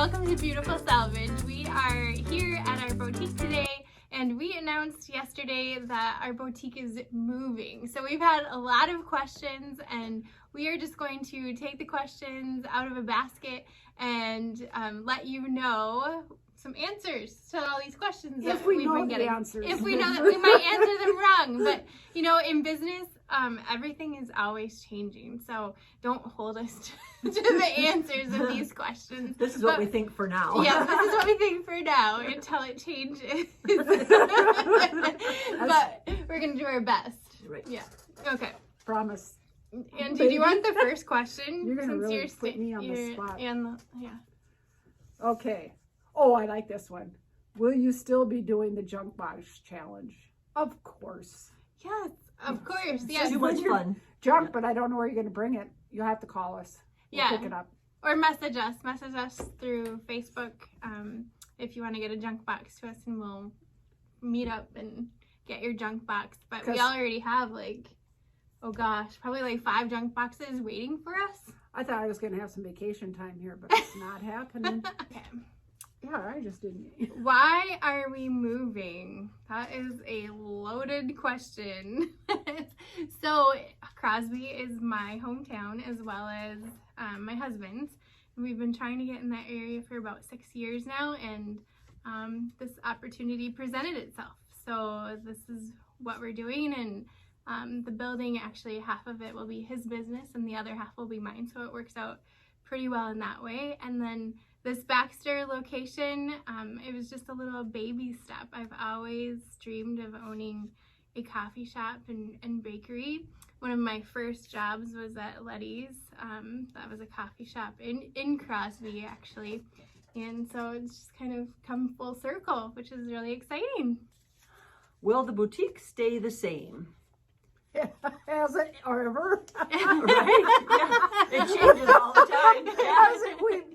welcome to Beautiful Salvage. We are here at our boutique today, and we announced yesterday that our boutique is moving. So we've had a lot of questions, and we are just going to take the questions out of a basket and let you know some answers to all these questions if we know the answers. If we know that we might answer them wrong. But you know, in business, everything is always changing. So don't hold us to the answers of these questions. This is what we think for now. Yeah, this is what we think for now until it changes. But we're gonna do our best. Right. Yeah. Okay. Promise. And do you want the first question? You're gonna really put me on the spot. Yeah. Okay. Oh, I like this one. Will you still be doing the junk box challenge? Of course. Yes, of course. Yes. Too much fun. Junk, but I don't know where you're going to bring it. You'll have to call us. We'll pick it up. Or message us. Message us through Facebook if you want to get a junk box to us, and we'll meet up and get your junk box. But we already have probably 5 junk boxes waiting for us. I thought I was going to have some vacation time here, but it's not happening. Okay. Yeah, I just didn't. Why are we moving? That is a loaded question. So Crosby is my hometown as well as my husband's. We've been trying to get in that area for about 6 years now, and this opportunity presented itself. So this is what we're doing, and the building, actually half of it will be his business and the other half will be mine. So it works out pretty well in that way. And then this Baxter location, it was just a little baby step. I've always dreamed of owning a coffee shop and bakery. One of my first jobs was at Letty's. That was a coffee shop in Crosby, actually. And so it's just kind of come full circle, which is really exciting. Will the boutique stay the same? Has it ever? Right? Yeah. It changes all the time. Yeah.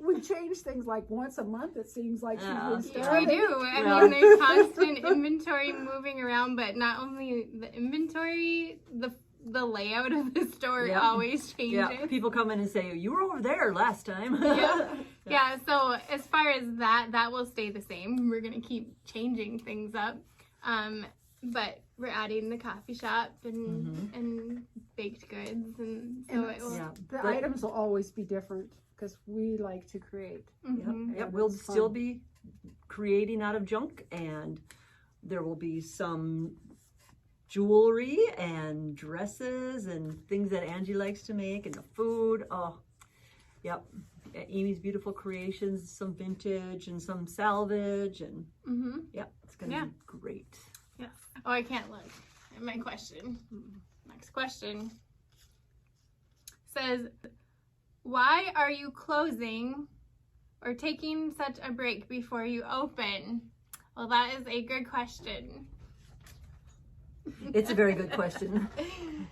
We change things like once a month, it seems like. We do. I mean, there's constant inventory moving around, but not only the inventory, the layout of the store always changes. Yeah. People come in and say, you were over there last time. Yeah, so as far as that will stay the same. We're going to keep changing things up. But we're adding the coffee shop and baked goods, and so it will. The items will always be different because we like to create. Yep. We'll still be creating out of junk, and there will be some jewelry and dresses and things that Angie likes to make, and the food. Oh, yep. Amy's Beautiful Creations, some vintage and some salvage, and yep, it's gonna be great. Yes. Oh, I can't look at my question. Next question says, why are you closing or taking such a break before you open? Well, that is a good question. It's a very good question.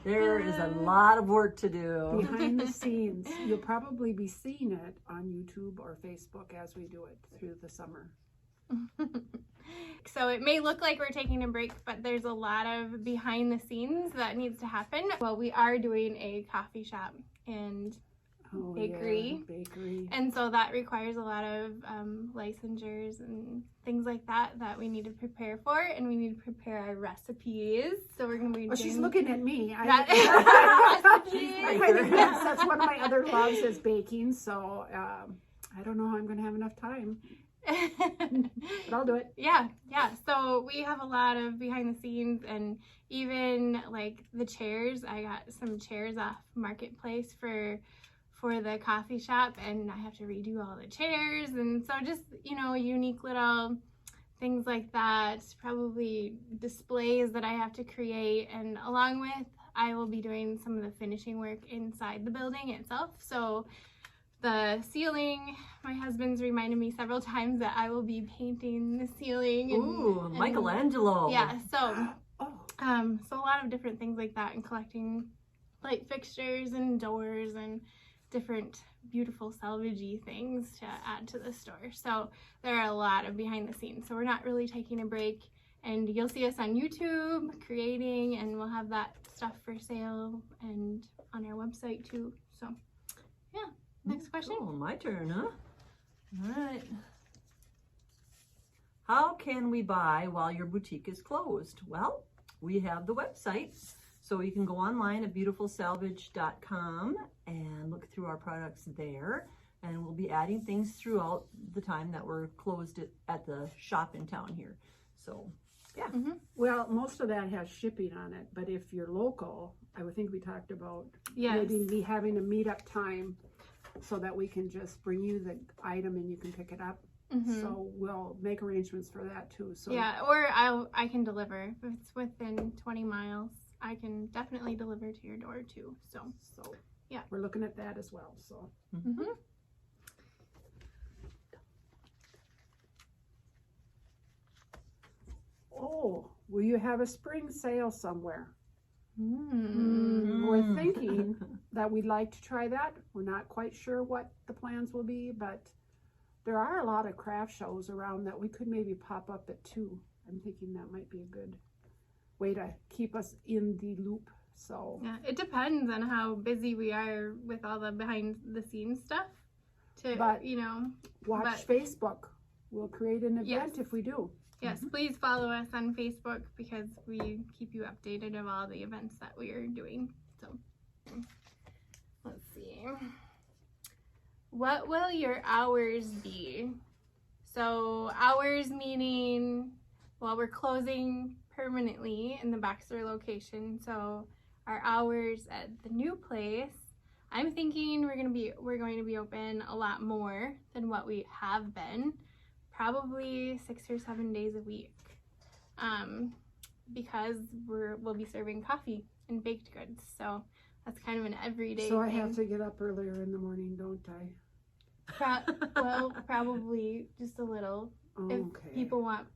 There is a lot of work to do. Behind the scenes. You'll probably be seeing it on YouTube or Facebook as we do it through the summer. So it may look like we're taking a break, but there's a lot of behind the scenes that needs to happen. Well, we are doing a coffee shop and bakery. And so that requires a lot of licensures and things like that we need to prepare for, and we need to prepare our recipes. So we're going to be doing... she's looking at me. Recipes. That's one of my other loves is baking, so I don't know how I'm going to have enough time. But I'll do it. Yeah. So we have a lot of behind the scenes, and even like the chairs. I got some chairs off Marketplace for the coffee shop, and I have to redo all the chairs, and so just, unique little things like that. Probably displays that I have to create, and along with, I will be doing some of the finishing work inside the building itself. So the ceiling, my husband's reminded me several times that I will be painting the ceiling. Ooh, Michelangelo. Yeah, so a lot of different things like that, and collecting light fixtures and doors and different beautiful salvagey things to add to the store. So there are a lot of behind the scenes. So we're not really taking a break, and you'll see us on YouTube creating, and we'll have that stuff for sale and on our website too. So yeah. Next question. Oh, my turn, huh? All right. How can we buy while your boutique is closed? Well, we have the website, so you can go online at beautifulsalvage.com and look through our products there. And we'll be adding things throughout the time that we're closed at the shop in town here. So, yeah. Mm-hmm. Well, most of that has shipping on it, but if you're local, I would think we talked about Yes. maybe me having a meetup time so that we can just bring you the item and you can pick it up. Mm-hmm. So we'll make arrangements for that too. So Yeah, or I can deliver. If it's within 20 miles, I can definitely deliver to your door too. So yeah. we're looking at that as well. So Mm-hmm. oh, will you have a spring sale somewhere? Mm. We're thinking that we'd like to try that. We're not quite sure what the plans will be, but there are a lot of craft shows around that we could maybe pop up at too. I'm thinking that might be a good way to keep us in the loop. So Yeah, it depends on how busy we are with all the behind the scenes stuff. But- watch But- Facebook. We'll create an event Yes. if we do. Yes, please follow us on Facebook because we keep you updated of all the events that we are doing. So, let's see. What will your hours be? So, hours meaning, well, we're closing permanently in the Baxter location. So, our hours at the new place, I'm thinking we're going to be open a lot more than what we have been. Probably 6 or 7 days a week, because we'll be serving coffee and baked goods. So that's kind of an everyday So I thing. have to get up earlier in the morning, don't I? Well, probably just a little. If Okay. people want,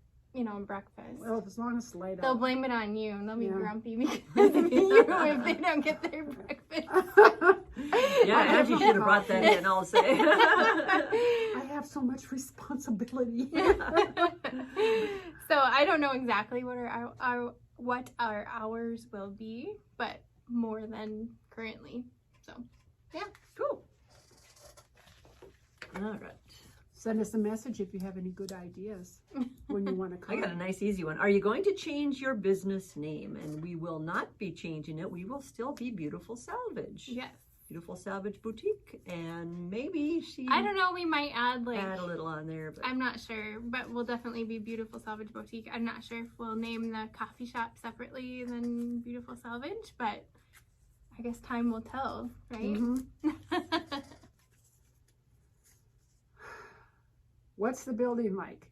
breakfast, Well, as long as it's light they'll out. blame it on you and they'll be Yeah. grumpy because of you if they don't get their breakfast. Yeah, Angie should have brought that in, I'll say. I have so much responsibility. So I don't know exactly what our hours will be, but more than currently. So Cool. All right. Send us a message if you have any good ideas when you want to I come. got a nice easy one. Are you going to change your business name? And we will not be changing it. We will still be Beautiful Salvage. yes, Beautiful Salvage Boutique. And maybe I don't know. We might add add a little on there. But I'm not sure, but we'll definitely be Beautiful Salvage Boutique. I'm not sure if we'll name the coffee shop separately than Beautiful Salvage, but I guess time will tell, right? Mhm. What's the building like?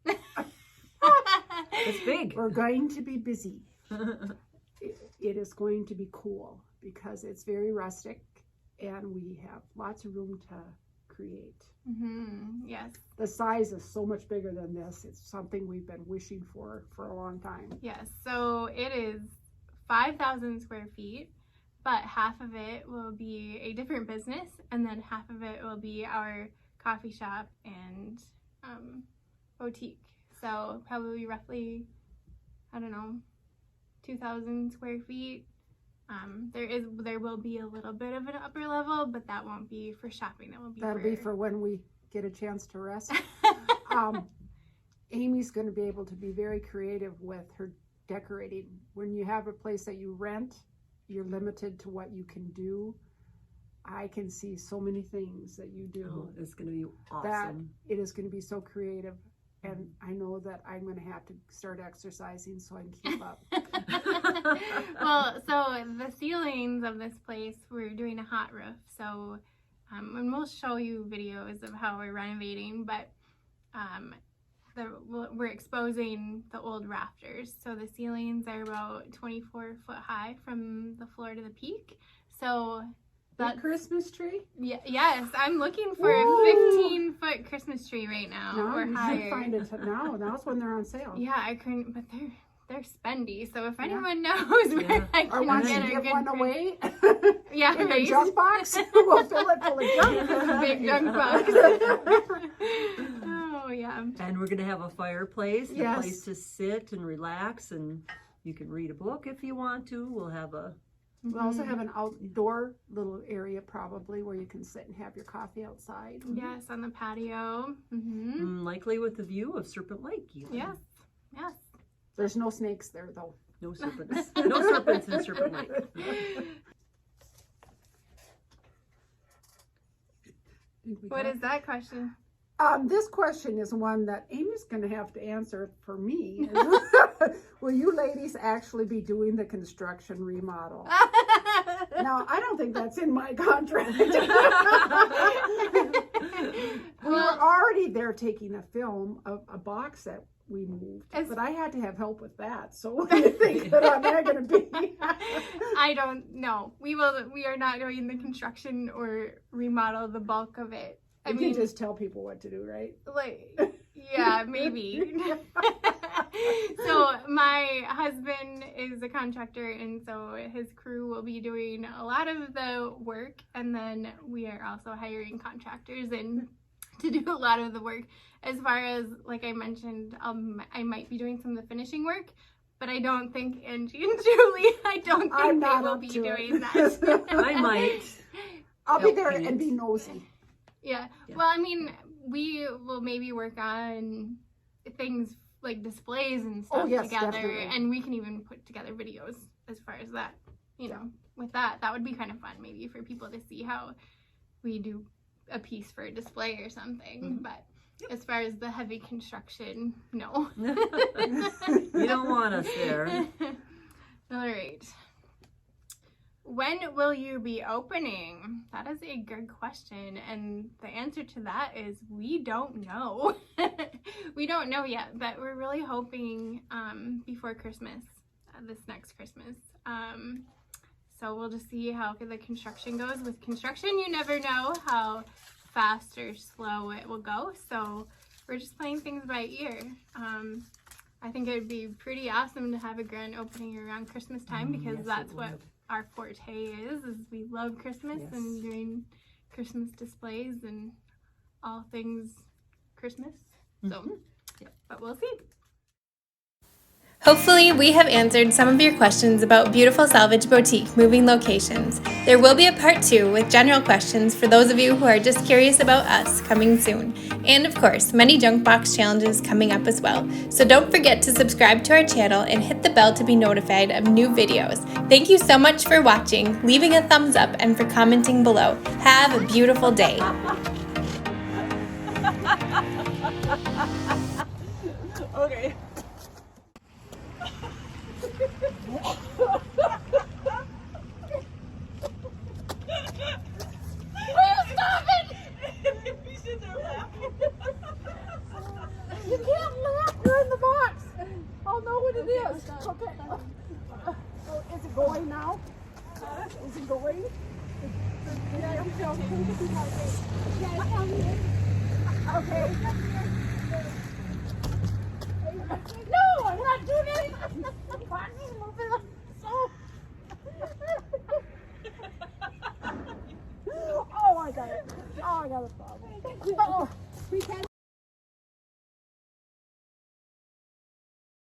it's big. We're going to be busy. It is going to be cool because it's very rustic and we have lots of room to create. Yes, The size is so much bigger than this. It's something we've been wishing for a long time. yes. So it is 5,000 square feet, but half of it will be a different business, and then half of it will be our coffee shop and boutique. So probably roughly, 2,000 square feet. There will be a little bit of an upper level, but that won't be for shopping. That'll be for when we get a chance to rest. Amy's going to be able to be very creative with her decorating. When you have a place that you rent, you're limited to what you can do. I can see so many things that you do. Oh, it's going to be That awesome. it is going to be so creative. And I know that I'm going to have to start exercising so I can keep up. Well, so the ceilings of this place, we're doing a hot roof. So, and we'll show you videos of how we're renovating, but we're exposing the old rafters. So the ceilings are about 24 foot high from the floor to the peak. So That Christmas tree? yes, I'm looking for a Ooh. 15-foot Christmas tree right now, No, or you higher. should find it now. Now's when they're on sale. Yeah, I couldn't, but they're spendy. So if Yeah. anyone knows where Yeah. I Or can once get you a give good one price- away yeah, in a right. junk box, we'll fill it full of junk. Big junk box. Oh yeah. And we're going to have a fireplace, Yes. a place to sit and relax, and you can read a book if you want to. We'll have a We also have an outdoor little area probably where you can sit and have your coffee outside. Yes, on the patio. Likely with the view of Serpent Lake. Even. Yes, yes. There's no snakes there though. No serpents. No serpents in Serpent Lake. What is that question? This question is one that Amy's going to have to answer for me. Will you ladies actually be doing the construction remodel? Now, I don't think that's in my contract. We were already there taking a film of a box that we moved, but I had to have help with that. So what do you think that I'm not going to be? I don't know. We are not doing the construction or remodel the bulk of it. I mean, just tell people what to do, right? Like, yeah, maybe. So my husband is a contractor, and so his crew will be doing a lot of the work, and then we are also hiring contractors and to do a lot of the work. As far as, like I mentioned, I might be doing some of the finishing work, but I don't think Angie and Julie, they will be doing that. I might. I'll be there and be nosy. Yeah. Well, I mean, we will maybe work on things like displays and stuff together, definitely. And we can even put together videos as far as that, you know, with that would be kind of fun maybe for people to see how we do a piece for a display or something, but as far as the heavy construction, no. You don't want us there. All right. When will you be opening? That is a good question, and the answer to that is we don't know. We don't know yet, but we're really hoping before Christmas, this next Christmas. So we'll just see how the construction goes. With construction, you never know how fast or slow it will go, so we're just playing things by ear. I think it would be pretty awesome to have a grand opening around Christmas time, because that's what our forte is we love Christmas and doing Christmas displays and all things Christmas. So, but we'll see. Hopefully, we have answered some of your questions about Beautiful Salvage Boutique moving locations. There will be a part 2 with general questions for those of you who are just curious about us coming soon. And of course, many junk box challenges coming up as well. So don't forget to subscribe to our channel and hit the bell to be notified of new videos. Thank you so much for watching, leaving a thumbs up, and for commenting below. Have a beautiful day. Okay. You can't laugh, you're in the box. I'll know what it is. Okay. So is it going now? Is it going? Okay. No, I'm not doing anything. The box is moving up. So. Oh, I got it. Oh, I got a problem. Oh, we can't.